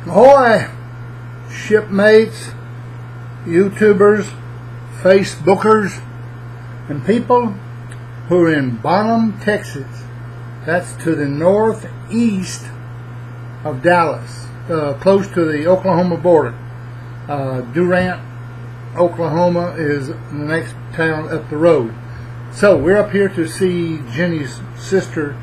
Ahoy, shipmates, YouTubers, Facebookers, and people who are in Bonham, Texas. That's to the northeast of Dallas, close to the Oklahoma border. Durant, Oklahoma is the next town up the road. So we're up here to see Ginny's sister,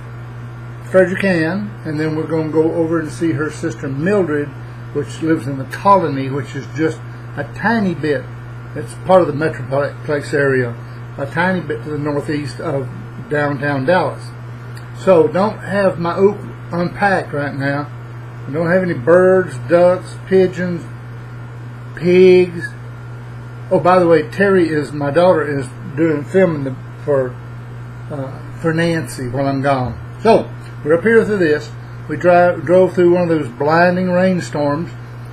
Frederick Ann, and then we're going to go over and see her sister Mildred, which lives in the Colony, which is just a tiny bit. It's part of the Metroplex area, a tiny bit to the northeast of downtown Dallas. So don't have my oak unpacked right now. I don't have any birds, ducks, pigeons, pigs. Oh, by the way, Terry is my daughter is doing filming for Nancy while I'm gone. So we're up here through this. We drove through one of those blinding rainstorms.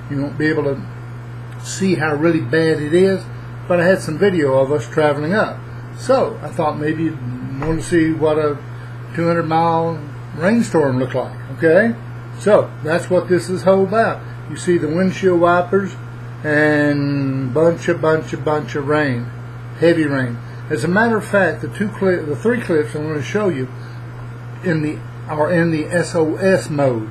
You won't be able to see how really bad it is, but I had some video of us traveling up. So I thought maybe you'd want to see what a 200-mile rainstorm looked like. Okay, so that's what this is all about. You see the windshield wipers and bunch of rain, heavy rain. As a matter of fact, the three clips I'm going to show you are in the SOS mode.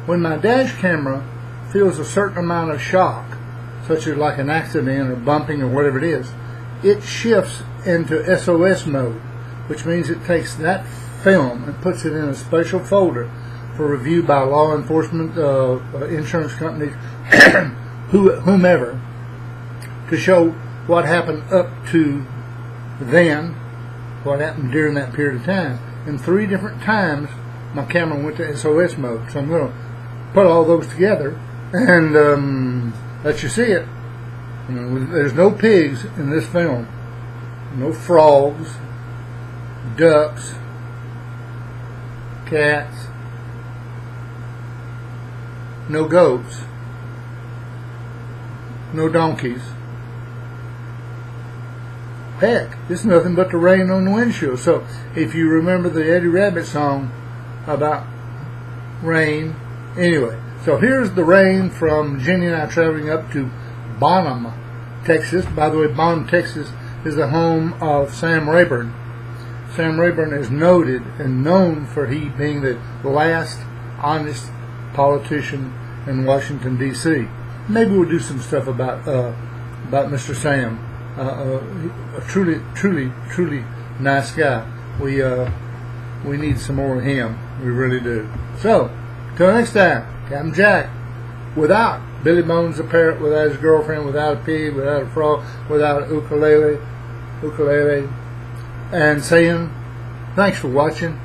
When my dash camera feels a certain amount of shock, such as like an accident or bumping or whatever it is, it shifts into SOS mode, which means it takes that film and puts it in a special folder for review by law enforcement, insurance companies, whomever, to show what happened up to then, what happened during that period of time. And 3 different times my camera went to SOS mode. So I'm going to put all those together and let you see it. You know, there's no pigs in this film, no frogs, ducks, cats, no goats, no donkeys. Heck, it's nothing but the rain on the windshield. So if you remember the Eddie Rabbit song about rain, anyway. So here's the rain from Ginny and I traveling up to Bonham, Texas. By the way, Bonham, Texas is the home of Sam Rayburn. Sam Rayburn is noted and known for he being the last honest politician in Washington, D.C. Maybe we'll do some stuff about Mr. Sam. A truly nice guy. We need some more of him. We really do. So, till next time, Captjack, without Billy Bones the parrot, without his girlfriend, without a pig, without a frog, without an ukulele, and saying thanks for watching.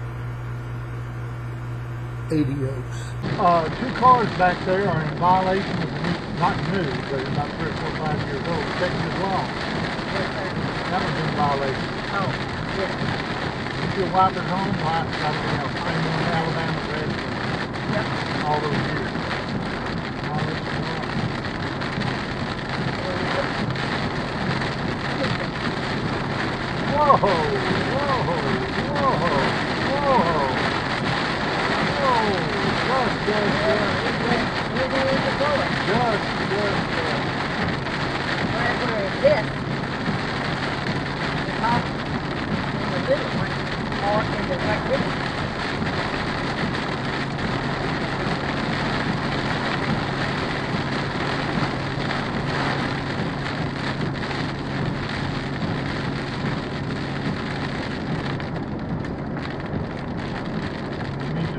Adios. 2 cars back there are in violation of the new, not new, but about 3 or 4 or 5 years old. It's taking this long. That was in violation. Oh, yeah. If your wipers home, wipers, I don't know, same one in Alabama, red. Yep. All those years. All those years. Whoa, whoa, whoa, whoa.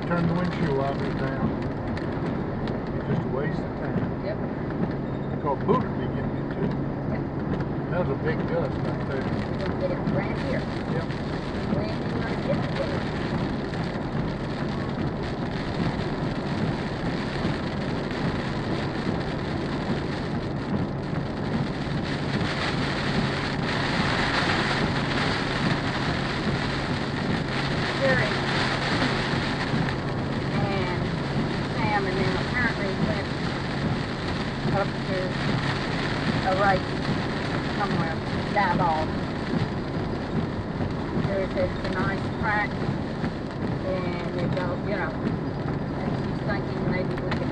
Turn the windshield wipers down. It's just a waste of time. Yep. Because Booter be getting into it. Yep. That was a big gust right there. It's right here. Yep. When you want to get there. And then apparently went up to a right somewhere, dive off. There's a nice track, and they go, you know, and she's thinking maybe we could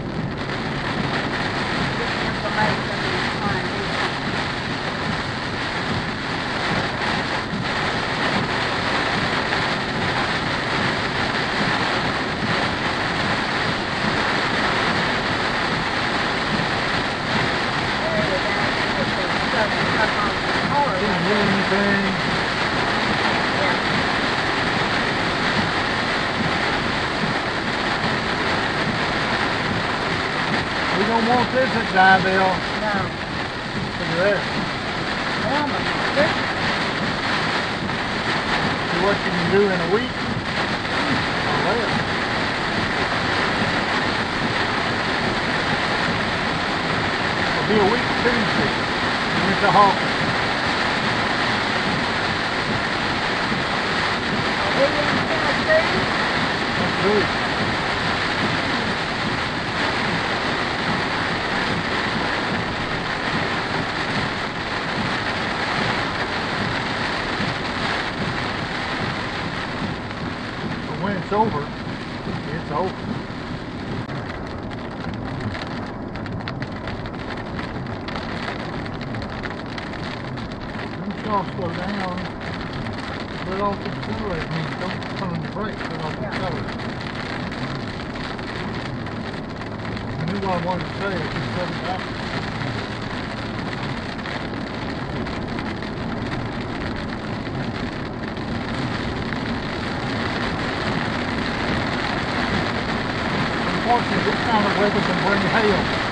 thing. Yeah. We don't want this at Diebell. No. Look at that. Oh my goodness. See what you can do in a week. Or less. It'll be a week Tuesday. We went to Hawkins. Are we in Tennessee? That's good. But when it's over, it's over. Y'all slow down. Let off the accelerator. I mean, don't put on your brakes. Let off the accelerator. I knew what I wanted to say. I just said it backwards. Unfortunately, this kind of weather can bring hail.